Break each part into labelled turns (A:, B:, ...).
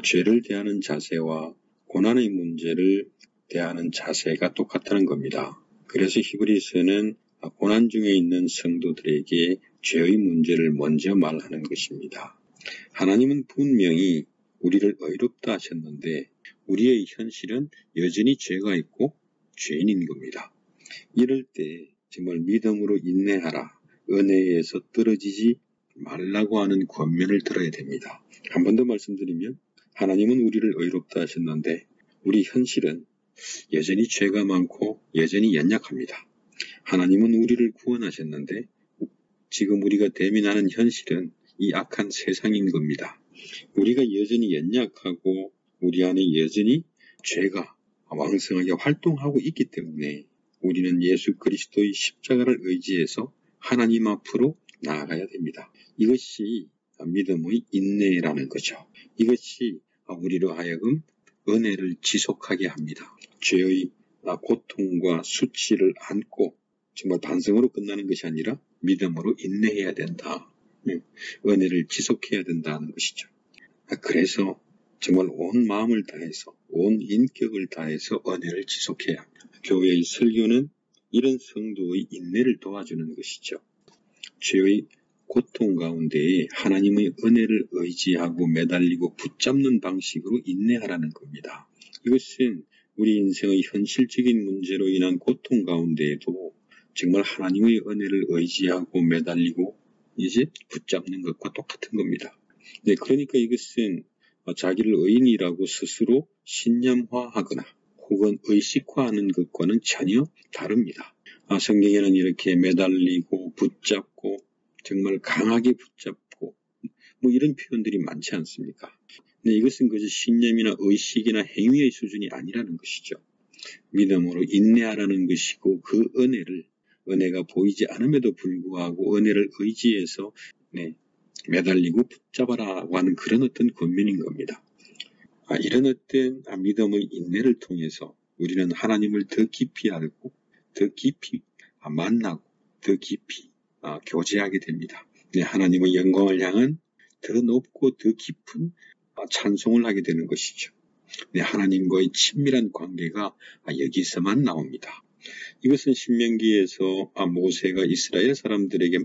A: 죄를 대하는 자세와 고난의 문제를 대하는 자세가 똑같다는 겁니다. 그래서 히브리서는 고난 중에 있는 성도들에게 죄의 문제를 먼저 말하는 것입니다. 하나님은 분명히 우리를 의롭다 하셨는데 우리의 현실은 여전히 죄가 있고 죄인인 겁니다. 이럴 때 정말 믿음으로 인내하라, 은혜에서 떨어지지 말라고 하는 권면을 들어야 됩니다. 한 번 더 말씀드리면 하나님은 우리를 의롭다 하셨는데 우리 현실은 여전히 죄가 많고 여전히 연약합니다. 하나님은 우리를 구원하셨는데 지금 우리가 대면하는 현실은 이 악한 세상인 겁니다. 우리가 여전히 연약하고 우리 안에 여전히 죄가 왕성하게 활동하고 있기 때문에 우리는 예수 그리스도의 십자가를 의지해서 하나님 앞으로 나아가야 됩니다. 이것이 믿음의 인내라는 거죠. 이것이 우리로 하여금 은혜를 지속하게 합니다. 죄의 고통과 수치를 안고 정말 반성으로 끝나는 것이 아니라 믿음으로 인내해야 된다. 은혜를 지속해야 된다는 것이죠. 그래서 정말 온 마음을 다해서 온 인격을 다해서 은혜를 지속해야 합니다. 교회의 설교는 이런 성도의 인내를 도와주는 것이죠. 죄의 고통 가운데에 하나님의 은혜를 의지하고 매달리고 붙잡는 방식으로 인내하라는 겁니다. 이것은 우리 인생의 현실적인 문제로 인한 고통 가운데에도 정말 하나님의 은혜를 의지하고 매달리고 이제 붙잡는 것과 똑같은 겁니다. 네, 그러니까 이것은 자기를 의인이라고 스스로 신념화하거나 혹은 의식화하는 것과는 전혀 다릅니다. 성경에는 이렇게 매달리고 붙잡고 정말 강하게 붙잡고 이런 표현들이 많지 않습니까? 근데 이것은 그저 신념이나 의식이나 행위의 수준이 아니라는 것이죠. 믿음으로 인내하라는 것이고 그 은혜가 보이지 않음에도 불구하고 은혜를 의지해서 매달리고 붙잡아라고 하는 그런 어떤 권면인 겁니다. 이런 어떤 믿음의 인내를 통해서 우리는 하나님을 더 깊이 알고 더 깊이 만나고 더 깊이 교제하게 됩니다. 하나님의 영광을 향한 더 높고 더 깊은 찬송을 하게 되는 것이죠. 하나님과의 친밀한 관계가 여기서만 나옵니다. 이것은 신명기에서 모세가 이스라엘 사람들에게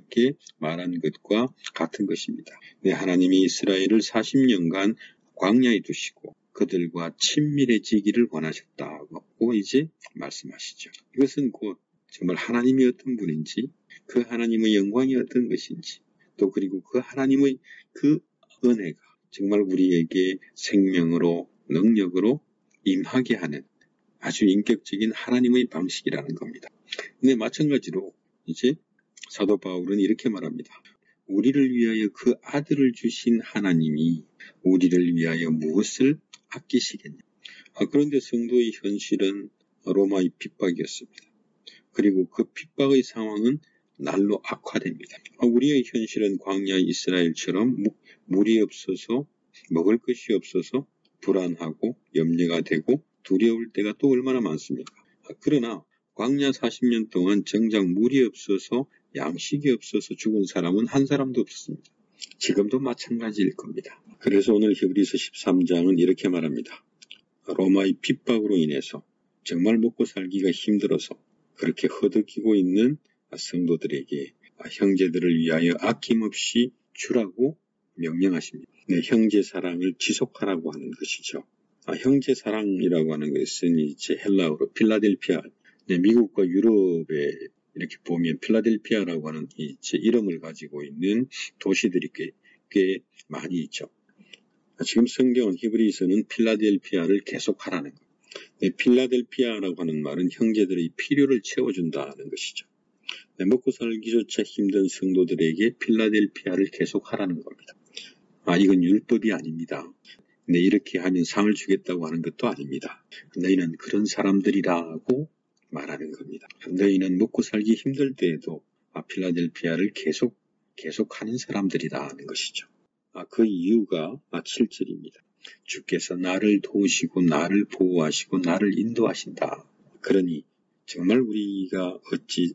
A: 말한 것과 같은 것입니다. 하나님이 이스라엘을 40년간 광야에 두시고 그들과 친밀해지기를 원하셨다고 이제 말씀하시죠. 이것은 곧 정말 하나님이 어떤 분인지 그 하나님의 영광이 어떤 것인지 또 그리고 그 하나님의 그 은혜가 정말 우리에게 생명으로 능력으로 임하게 하는 아주 인격적인 하나님의 방식이라는 겁니다. 근데 마찬가지로 이제 사도 바울은 이렇게 말합니다. 우리를 위하여 그 아들을 주신 하나님이 우리를 위하여 무엇을 아끼시겠냐. 그런데 성도의 현실은 로마의 핍박이었습니다. 그리고 그 핍박의 상황은 날로 악화됩니다. 우리의 현실은 광야 이스라엘처럼 물이 없어서 먹을 것이 없어서 불안하고 염려가 되고 두려울 때가 또 얼마나 많습니까? 그러나 광야 40년 동안 정작 물이 없어서 양식이 없어서 죽은 사람은 한 사람도 없었습니다. 지금도 마찬가지일 겁니다. 그래서 오늘 히브리서 13장은 이렇게 말합니다. 로마의 핍박으로 인해서 정말 먹고 살기가 힘들어서 그렇게 허덕이고 있는 성도들에게 형제들을 위하여 아낌없이 주라고 명령하십니다. 형제 사랑을 지속하라고 하는 것이죠. 형제 사랑이라고 하는 것은 이제 헬라어로 필라델피아, 미국과 유럽에 이렇게 보면 필라델피아라고 하는 이제 이름을 가지고 있는 도시들이 꽤 많이 있죠. 지금 성경은 히브리서는 필라델피아를 계속하라는 거예요. 필라델피아라고 하는 말은 형제들의 필요를 채워준다는 것이죠. 먹고 살기조차 힘든 성도들에게 필라델피아를 계속하라는 겁니다. 이건 율법이 아닙니다. 이렇게 하면 상을 주겠다고 하는 것도 아닙니다. 너희는 그런 사람들이라고 말하는 겁니다. 너희는 먹고 살기 힘들 때에도 필라델피아를 계속하는 사람들이라는 것이죠. 그 이유가 7절입니다. 주께서 나를 도우시고 나를 보호하시고 나를 인도하신다. 그러니 정말 우리가 어찌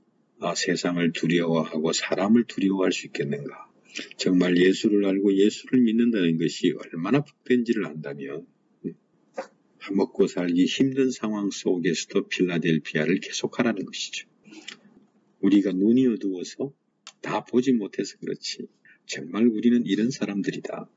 A: 세상을 두려워하고 사람을 두려워할 수 있겠는가? 정말 예수를 알고 예수를 믿는다는 것이 얼마나 복된지를 안다면 먹고 살기 힘든 상황 속에서도 필라델피아를 계속하라는 것이죠. 우리가 눈이 어두워서 다 보지 못해서 그렇지 정말 우리는 이런 사람들이다.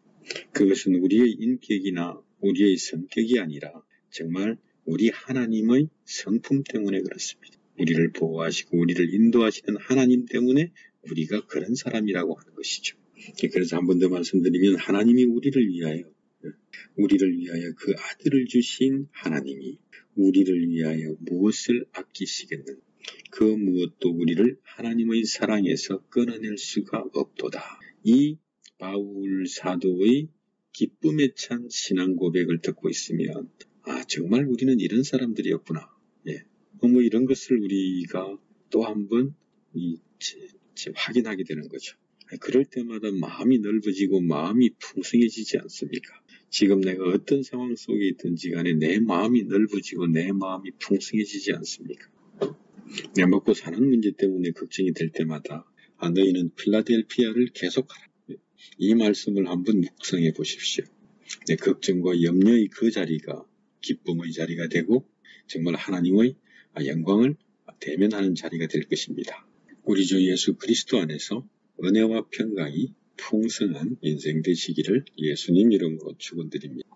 A: 그것은 우리의 인격이나 우리의 성격이 아니라 정말 우리 하나님의 성품 때문에 그렇습니다. 우리를 보호하시고 우리를 인도하시는 하나님 때문에 우리가 그런 사람이라고 하는 것이죠. 그래서 한 번 더 말씀드리면 하나님이 우리를 위하여 그 아들을 주신 하나님이 우리를 위하여 무엇을 아끼시겠는가? 그 무엇도 우리를 하나님의 사랑에서 끊어낼 수가 없도다. 이 바울 사도의 기쁨에 찬 신앙 고백을 듣고 있으면 정말 우리는 이런 사람들이었구나. 이런 것을 우리가 또 한 번 확인하게 되는 거죠. 그럴 때마다 마음이 넓어지고 마음이 풍성해지지 않습니까? 지금 내가 어떤 상황 속에 있든지 간에 내 마음이 넓어지고 내 마음이 풍성해지지 않습니까? 내 먹고 사는 문제 때문에 걱정이 될 때마다 너희는 필라델피아를 계속하라. 이 말씀을 한번 묵상해 보십시오. 내 걱정과 염려의 그 자리가 기쁨의 자리가 되고 정말 하나님의 영광을 대면하는 자리가 될 것입니다. 우리 주 예수 그리스도 안에서 은혜와 평강이 풍성한 인생 되시기를 예수님 이름으로 축원드립니다.